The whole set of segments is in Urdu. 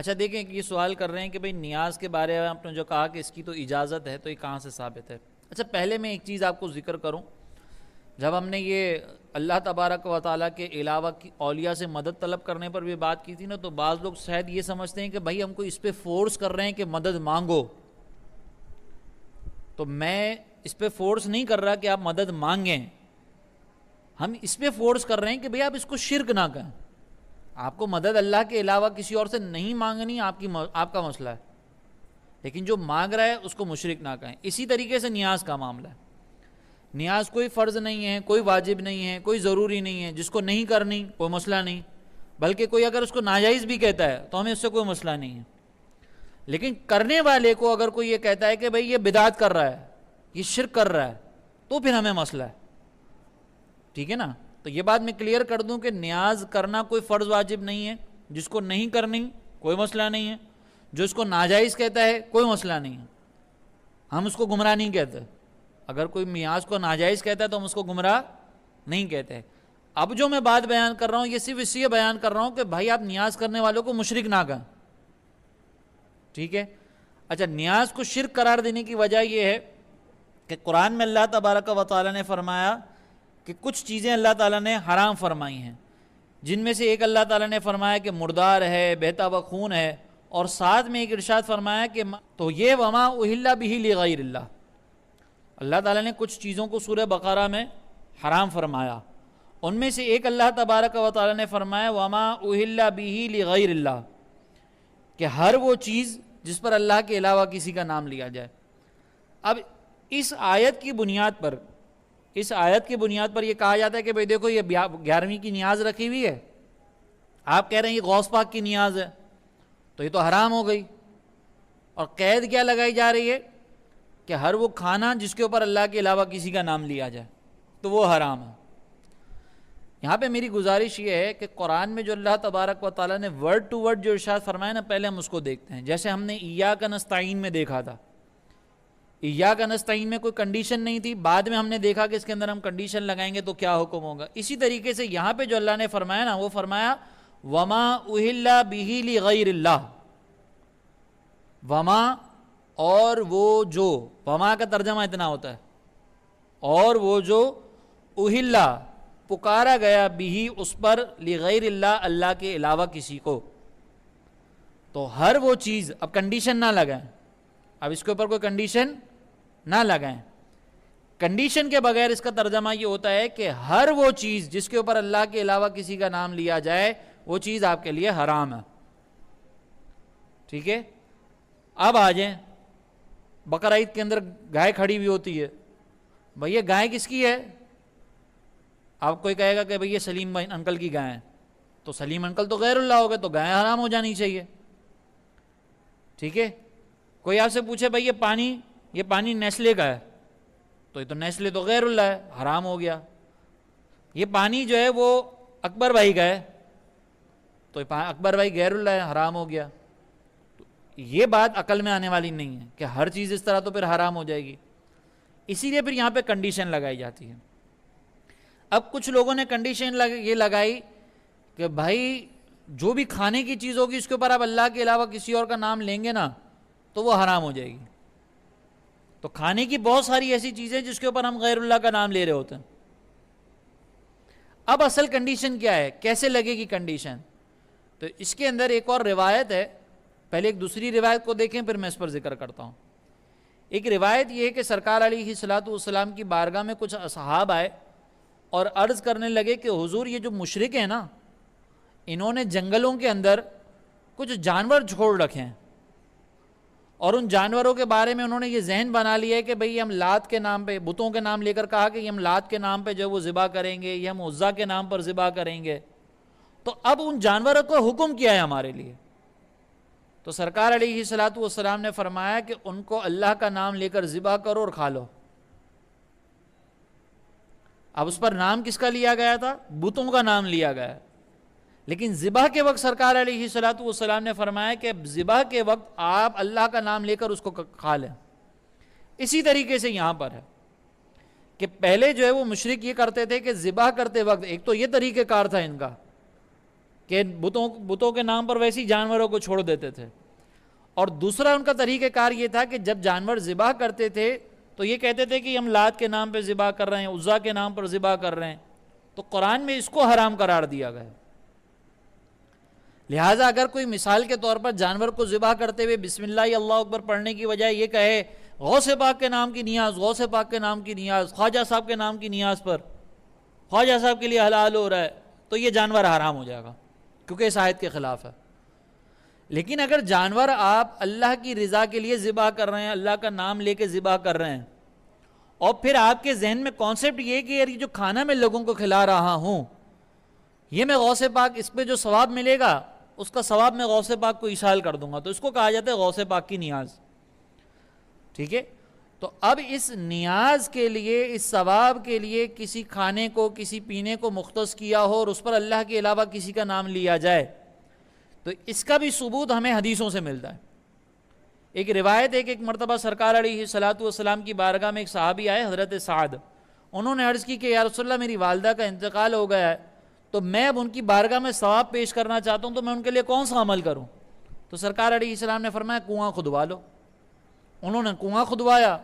اچھا دیکھیں کہ یہ سوال کر رہے ہیں کہ بھئی نیاز کے بارے میں آپ نے جو کہا کہ اس کی تو اجازت ہے، تو یہ کہاں سے ثابت ہے؟ اچھا پہلے میں ایک چیز آپ کو ذکر کروں، جب ہم نے یہ اللہ تبارک و تعالیٰ کے علاوہ کی اولیاء سے مدد طلب کرنے پر بھی بات کی تھی نا، تو بعض لوگ شاید یہ سمجھتے ہیں کہ بھائی ہم کو اس پہ فورس کر رہے ہیں کہ مدد مانگو. تو میں اس پہ فورس نہیں کر رہا کہ آپ مدد مانگیں، ہم اس پہ فورس کر رہے ہیں کہ بھئی آپ اس کو شرک نہ کریں. آپ کو مدد اللہ کے علاوہ کسی اور سے نہیں مانگنی، آپ کا مسئلہ ہے، لیکن جو مانگ رہا ہے اس کو مشرک نہ کہیں. اسی طریقے سے نیاز کا معاملہ ہے. نیاز کوئی فرض نہیں ہے، کوئی واجب نہیں ہے، کوئی ضروری نہیں ہے. جس کو نہیں کرنی کوئی مسئلہ نہیں، بلکہ کوئی اگر اس کو ناجائز بھی کہتا ہے تو ہمیں اس سے کوئی مسئلہ نہیں ہے. لیکن کرنے والے کو اگر کوئی یہ کہتا ہے کہ بھئی یہ بدعت کر رہا ہے، یہ شرک کر رہا ہے، تو پھر ہمیں مسئلہ ہے. ٹھیک ہے نا؟ تو یہ بات میں کلیئر کر دوں کہ نیاز کرنا کوئی فرض واجب نہیں ہے. جس کو نہیں کرنی کوئی مسئلہ نہیں ہے، جو اس کو ناجائز کہتا ہے کوئی مسئلہ نہیں ہے. ہم اس کو گمراہ نہیں کہتے. اگر کوئی نیاز کو ناجائز کہتا ہے تو ہم اس کو گمراہ نہیں کہتے. اب جو میں بات بیان کر رہا ہوں یہ صرف اس لیے بیان کر رہا ہوں کہ بھائی آپ نیاز کرنے والوں کو مشرک نہ کہیں. ٹھیک ہے؟ اچھا نیاز کو شرک قرار دینے کی وجہ یہ ہے کہ قرآن میں اللہ تبارک و تعالیٰ نے فرمایا کہ کچھ چیزیں اللہ تعالیٰ نے حرام فرمائی ہیں، جن میں سے ایک اللہ تعالیٰ نے فرمایا کہ مردار ہے، بہتا ہوا خون ہے، اور ساتھ میں ایک ارشاد فرمایا کہ تو یہ وما اہل بہ لغیر اللہ. اللہ تعالیٰ نے کچھ چیزوں کو سورہ بقرہ میں حرام فرمایا، ان میں سے ایک اللہ تبارک و تعالیٰ نے فرمایا وما اہل بہ لغیر اللہ، کہ ہر وہ چیز جس پر اللہ کے علاوہ کسی کا نام لیا جائے. اب اس آیت کی بنیاد پر یہ کہا جاتا ہے کہ بھئی دیکھو یہ 11ویں کی نیاز رکھی ہوئی ہے، آپ کہہ رہے ہیں یہ غوث پاک کی نیاز ہے، تو یہ تو حرام ہو گئی. اور قید کیا لگائی جا رہی ہے کہ ہر وہ کھانا جس کے اوپر اللہ کے علاوہ کسی کا نام لیا جائے تو وہ حرام ہے. یہاں پہ میری گزارش یہ ہے کہ قرآن میں جو اللہ تبارک و تعالیٰ نے ورڈ ٹو ورڈ جو ارشاد فرمایا نا، پہلے ہم اس کو دیکھتے ہیں. جیسے ہم نے ایاک نستعین میں دیکھا تھا، ایاک نستعین میں کوئی کنڈیشن نہیں تھی، بعد میں ہم نے دیکھا کہ اس کے اندر ہم کنڈیشن لگائیں گے تو کیا حکم ہوگا. اسی طریقے سے یہاں پہ جو اللہ نے فرمایا نا، وہ فرمایا وما اہل بہ لغیر اللہ. وما اور وہ جو، وما کا ترجمہ اتنا ہوتا ہے، اور وہ جو اہل پکارا گیا بھی اس پر لغیر اللہ، اللہ کے علاوہ کسی کو. تو ہر وہ چیز، اب کنڈیشن نہ لگائیں، اب اس کے اوپر کوئی کنڈیشن نہ لگائیں. کنڈیشن کے بغیر اس کا ترجمہ یہ ہوتا ہے کہ ہر وہ چیز جس کے اوپر اللہ کے علاوہ کسی کا نام لیا جائے وہ چیز آپ کے لیے حرام ہے. ٹھیک ہے؟ اب آ جائیں، بقرہ عید کے اندر گائے کھڑی ہوئی ہوتی ہے. بھئی یہ گائے کس کی ہے؟ آپ کوئی کہے گا کہ بھئی یہ سلیم انکل کی گائے ہیں، تو سلیم انکل تو غیر اللہ ہو گئے، تو گائے حرام ہو جانی چاہیے. ٹھیک ہے؟ کوئی آپ سے پوچھے بھئی یہ پانی نیسلے کا ہے، تو یہ تو نیسلے تو غیر اللہ ہے، حرام ہو گیا. یہ پانی جو ہے وہ اکبر بھائی کا ہے، تو اکبر بھائی غیر اللہ ہے، حرام ہو گیا. یہ بات عقل میں آنے والی نہیں ہے کہ ہر چیز اس طرح تو پھر حرام ہو جائے گی. اسی لیے پھر یہاں پہ کنڈیشن لگائی جاتی ہے. اب کچھ لوگوں نے کنڈیشن یہ لگائی کہ بھائی جو بھی کھانے کی چیز ہوگی اس کے اوپر آپ اللہ کے علاوہ کسی اور کا نام لیں گے نا تو وہ حرام ہو جائے گی. تو کھانے کی بہت ساری ایسی چیزیں جس کے اوپر ہم غیر اللہ کا نام لے رہے ہوتے ہیں. اب اصل کنڈیشن کیا ہے، کیسے لگے گی کنڈیشن؟ تو اس کے اندر ایک اور روایت ہے. پہلے ایک دوسری روایت کو دیکھیں پھر میں اس پر ذکر کرتا ہوں. ایک روایت یہ ہے کہ سرکار علیہ الصلوۃ والسلام کی بارگاہ میں کچھ اصحاب آئے اور عرض کرنے لگے کہ حضور یہ جو مشرک ہیں نا، انہوں نے جنگلوں کے اندر کچھ جانور چھوڑ رکھے ہیں، اور ان جانوروں کے بارے میں انہوں نے یہ ذہن بنا لیا ہے کہ بھئی ہم لات کے نام پہ، بتوں کے نام لے کر کہا کہ ہم لات کے نام پہ جو وہ ذبح کریں گے، یہ ہم عزا کے نام پر ذبح کریں گے. تو اب ان جانوروں کو حکم کیا ہے ہمارے لیے. تو سرکار علیہ الصلوۃ والسلام نے فرمایا کہ ان کو اللہ کا نام لے کر ذبح کرو اور کھا لو. اب اس پر نام کس کا لیا گیا تھا؟ بتوں کا نام لیا گیا. لیکن ذبح کے وقت سرکار علیہ الصلوۃ والسلام نے فرمایا کہ ذبح کے وقت آپ اللہ کا نام لے کر اس کو کھا لیں. اسی طریقے سے یہاں پر ہے کہ پہلے جو ہے وہ مشرک یہ کرتے تھے کہ ذبح کرتے وقت، ایک تو یہ طریقہ کار تھا ان کا کہ بتوں کے نام پر ویسی جانوروں کو چھوڑ دیتے تھے. اور دوسرا ان کا طریقہ کار یہ تھا کہ جب جانور ذبح کرتے تھے تو یہ کہتے تھے کہ ہم لات کے نام پہ ذبح کر رہے ہیں, عزا کے نام پر ذبح کر رہے ہیں. تو قرآن میں اس کو حرام قرار دیا گیا. لہٰذا اگر کوئی مثال کے طور پر جانور کو ذبح کرتے ہوئے بسم اللہ اللہ اکبر پڑھنے کی بجائے یہ کہے غوث پاک کے نام کی نیاز, غوث پاک کے نام کی نیاز, خواجہ صاحب کے نام کی نیاز پر, خواجہ صاحب کے لیے حلال ہو رہا ہے, تو یہ جانور حرام ہو جائے گا کیونکہ اس آیت کے خلاف ہے. لیکن اگر جانور آپ اللہ کی رضا کے لیے ذبح کر رہے ہیں, اللہ کا نام لے کے ذبح کر رہے ہیں, اور پھر آپ کے ذہن میں کانسیپٹ یہ کہ یہ جو کھانا میں لوگوں کو کھلا رہا ہوں یہ میں غوث پاک, اس پہ جو ثواب ملے گا اس کا ثواب میں غوث پاک کو ایصال کر دوں گا, تو اس کو کہا جاتا ہے غوث پاک کی نیاز. ٹھیک ہے, تو اب اس نیاز کے لیے, اس ثواب کے لیے کسی کھانے کو, کسی پینے کو مختص کیا ہو اور اس پر اللہ کے علاوہ کسی کا نام لیا جائے, تو اس کا بھی ثبوت ہمیں حدیثوں سے ملتا ہے. ایک روایت ہے کہ ایک مرتبہ سرکار علیہ الصلوۃ والسلام کی بارگاہ میں ایک صحابی آئے, حضرت سعد. انہوں نے عرض کی کہ یا رسول اللہ میری والدہ کا انتقال ہو گیا ہے, تو میں اب ان کی بارگاہ میں ثواب پیش کرنا چاہتا ہوں, تو میں ان کے لیے کون سا عمل کروں؟ تو سرکار علیہ السلام نے فرمایا کنواں کھدوا لو. انہوں نے کنواں کھدوایا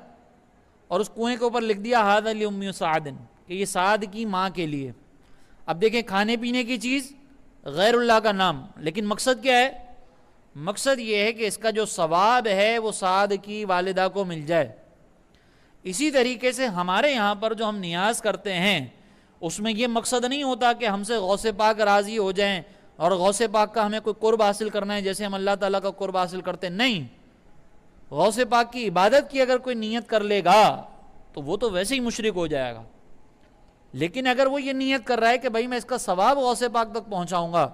اور اس کنویں کے اوپر لکھ دیا ھذا لأم سعد, کہ یہ سعد کی ماں کے لیے. اب دیکھیں کھانے پینے کی چیز, غیر اللہ کا نام, لیکن مقصد کیا ہے؟ مقصد یہ ہے کہ اس کا جو ثواب ہے وہ سعد کی والدہ کو مل جائے. اسی طریقے سے ہمارے یہاں پر جو ہم نیاز کرتے ہیں اس میں یہ مقصد نہیں ہوتا کہ ہم سے غوث پاک راضی ہو جائیں اور غوث پاک کا ہمیں کوئی قرب حاصل کرنا ہے جیسے ہم اللہ تعالیٰ کا قرب حاصل کرتے ہیں. نہیں, غوث پاک کی عبادت کی اگر کوئی نیت کر لے گا تو وہ تو ویسے ہی مشرک ہو جائے گا. لیکن اگر وہ یہ نیت کر رہا ہے کہ بھائی میں اس کا ثواب غوث پاک تک پہنچاؤں گا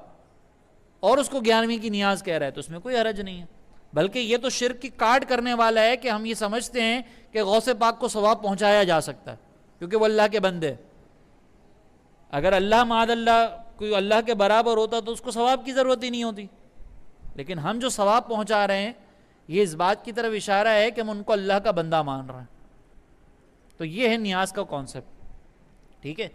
اور اس کو 11ویں کی نیاز کہہ رہا ہے, تو اس میں کوئی حرج نہیں ہے. بلکہ یہ تو شرک کی کاٹ کرنے والا ہے کہ ہم یہ سمجھتے ہیں کہ غوث پاک کو ثواب پہنچایا جا سکتا ہے کیونکہ وہ اللہ کے بندے. اگر اللہ معاذ اللہ کوئی اللہ کے برابر ہوتا تو اس کو ثواب کی ضرورت ہی نہیں ہوتی. لیکن ہم جو ثواب پہنچا رہے ہیں یہ اس بات کی طرف اشارہ ہے کہ ہم ان کو اللہ کا بندہ مان رہے ہیں. تو یہ ہے نیاز کا کانسیپٹ. ٹھیک ہے.